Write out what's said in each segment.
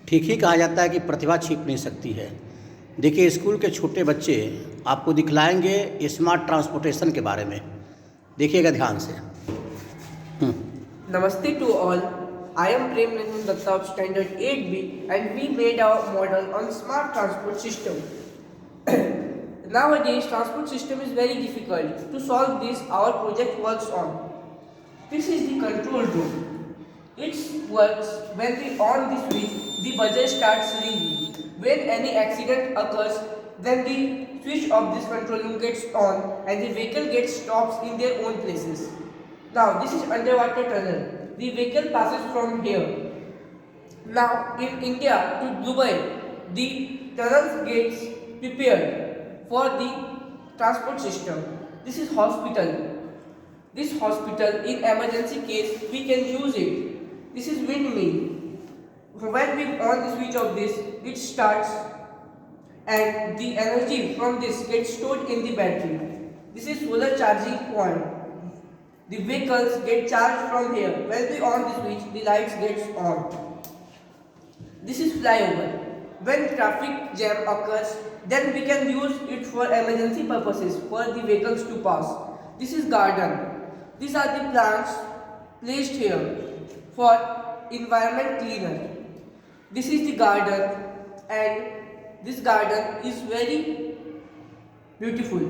ठीक ही कहा जाता है कि प्रतिभा छिप नहीं सकती है। देखिए, स्कूल के छोटे बच्चे आपको दिखलाएंगे स्मार्ट ट्रांसपोर्टेशन के बारे में। देखिएगा ध्यान से। Namaste to all. I am Prem Ranjan Datta of Standard 8B and we made our model on smart transport system. Nowadays, transport system is very difficult. To solve this, our project works on. This is the control room. It works when we on the switch, the buzzer starts ringing. When any accident occurs, then the switch of this control room gets on and the vehicle gets stops in their own places. Now this is underwater tunnel. The vehicle passes from here. Now in India to Dubai, the tunnel gets prepared for the transport system. This is hospital. This hospital in emergency case we can use it. This is windmill. When we on the switch of this, it starts and the energy from this gets stored in the battery. This is solar charging point. The vehicles get charged from here. When we on the switch, the lights gets on. This is flyover. When traffic jam occurs, then we can use it for emergency purposes for the vehicles to pass. This is garden. These are the plants placed here for environment cleaner. This is the garden and this garden is very beautiful.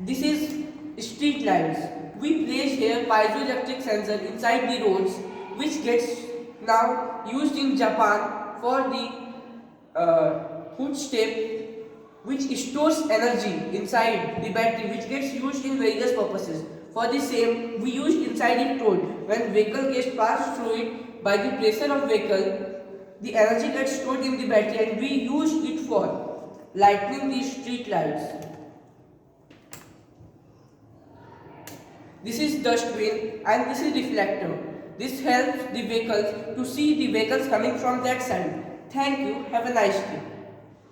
This is street lights. We place here piezoelectric sensor inside the roads which gets now used in Japan for the footstep which stores energy inside the battery which gets used in various purposes. For the same, we use inside it road. When vehicle gets passed through it by the pressure of vehicle, the energy gets stored in the battery and we use it for lighting the street lights. This is dustbin and this is reflector. This helps the vehicles to see the vehicles coming from that side. Thank you. Have a nice day.